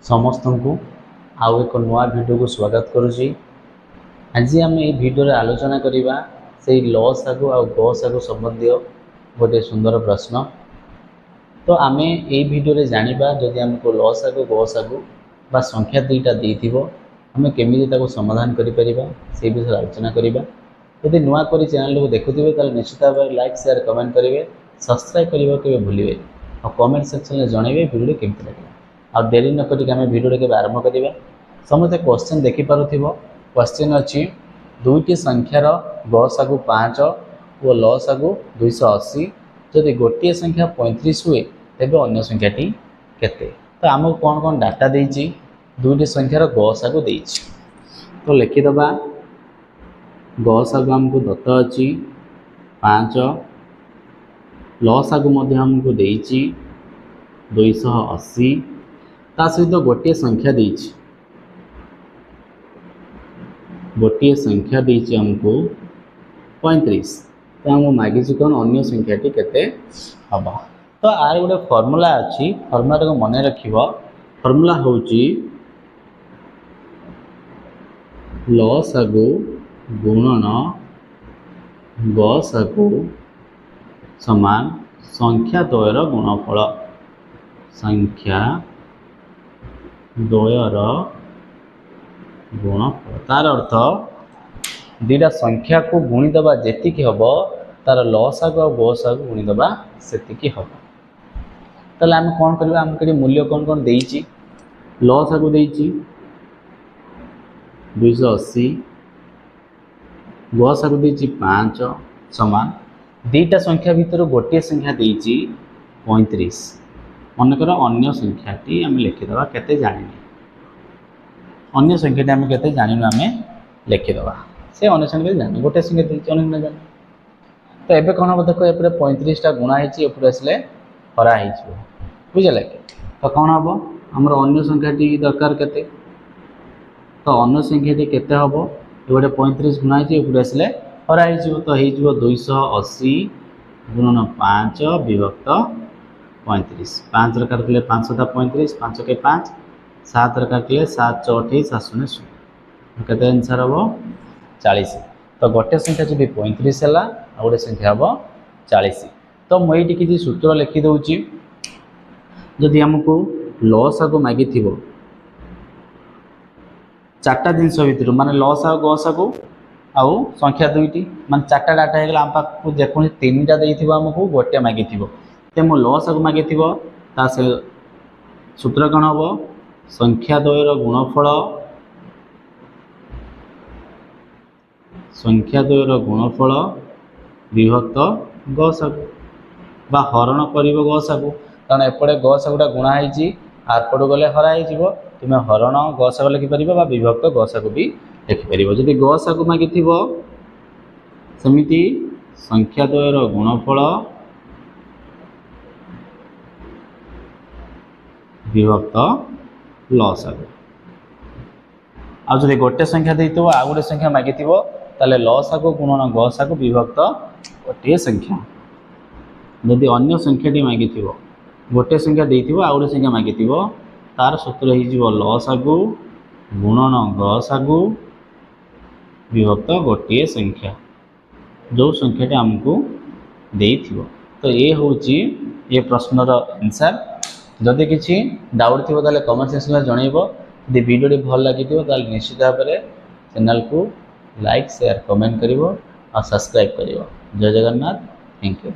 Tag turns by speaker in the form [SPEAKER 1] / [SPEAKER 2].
[SPEAKER 1] समस्त को आउ एक नुआ वीडियो को स्वागत करुच्ची। आज आम ये वीडियो आलोचना करवा से लसागु आ गसागु संबंधी गोटे सुंदर प्रश्न। तो आम ये वीडियो जानिबा जदि आमको लसागु गसागु बा संख्या दुईटा देथिबो आम केमिति ताको समाधान करि परिबा से विषय आलोचना करवा। यदि नुआ करी चैनल को देखुथिबे ताले निश्चित भाव लाइक शेयर कमेंट करेंगे, सब्सक्राइब करने के भूलिए और कमेंट सेक्शन में जनइबे वीडियो केमती लगे। आ देरी न करिक आम वीडियो के आरंभ करवा। समस्त क्वेश्चन देखिपे क्वेश्चन अच्छी दुईटी संख्यार गसागु 5 और लसागु 280 जदि गोटे संख्या 35 हुए तेज अन्य संख्याटी केते। तो आमको कौन कौन डाटा देछि दुईटी संख्यार गसागु देछि। तो लिखिदबा गसागु आमको दत्त अच्छी 5 लसागु मध्य आमको देछि 280 ता सहित गोटे संख्या देछि हमको 35 तो हमको मागिछि कौन अन्य संख्याटी केते हबा। तो आर गोटे फॉर्मूला अच्छी फॉर्मूला को मन रखिबो। फॉर्मूला होची लसागु गुणन गसागु समान संख्या द्वयर गुणफल। संख्या द्वयर गुणफल तार अर्थ दुईटा संख्या को गुणीदबा जेतिकी हम तार लसागु और गसागु गुणीदबा सेतिकी हम। ताले आम कौन करबा आमके मूल्य कौन कौन देछि लसागु देछि 280 गसागु देछि 5 समान दुईटा संख्या भितर गोटे संख्या देछि 35 मनकर अन्य संख्याटी आम लिखिदबा केते जानिनी अन्य संख्याटी आम केते जानिनु आम लिखिदबा से अन्य संख्या जानि गोटे संख्या देछि अन्य न जानि। तो एबे कोन हम देखो एपरे 35 टा गुणा हेछि एपरे असले हरा हेछि बुझले कि। तो कोन हबो हमर अन्य संख्याटी दरकार केते तो अन्य संख्याटी केते हबो गोटे 35 गुणा हेछि एपरे असले हरा हेछि तो हेछि 280 गुणन 5 विभक्त 35 5 रे काटले 5 टा 35 5 के 5 7 रे काटले 7 × 28 7 0 केते आंसर हबो 40। तो गोटे संख्या जब 35 है आ गोटे संख्या हम 40। तो मुझे किसी सूत्र लिखि दूची जदि आमको लसागु मागी चार्टा जिनस भितर माने लसागु गसागु आउ संख्या दुईटी मान चार्टा डाटा होगा आम पाक जेको 3टा देमको गोटे मागी तो मो लसागु मागी से सूत्र कौन हम संख्या द्वयर गुणफल संख्या द्वयर गुणफल विभक्त गसागु बा हरण कर गसागु कारण एपटे गसागुटा गुणा होती आरपट गले हरा हो तुम हरण गसागु लिखिपर बा विभक्त गसागु भी लिखिपर। जदि गसागु मागी सेमिति संख्या द्वयर गुणफल विभक्त लसागु आ जदि गोटे संख्या देतो आ गोटे संख्या मागी ताले लसागु गुणन गसागु विभक्त गोटे संख्या। जदि अन्य संख्याटी मागी गोटे संख्या देथिबो आ गोटे संख्या मागी तार सूत्र हो लसागु गुणन गसागु विभक्त गोटे संख्या जो संख्याटी आमको देथिबो। तो ये होची ये प्रश्नर आंसर। जदि किसी डाउट थी ताले कमेंट सेक्शन में जनइबो। यदि वीडियो भल लगी निश्चित भाव में चैनल को लाइक शेयर कमेंट करिवो और सब्सक्राइब करिवो। जय जगन्नाथ, थैंक यू।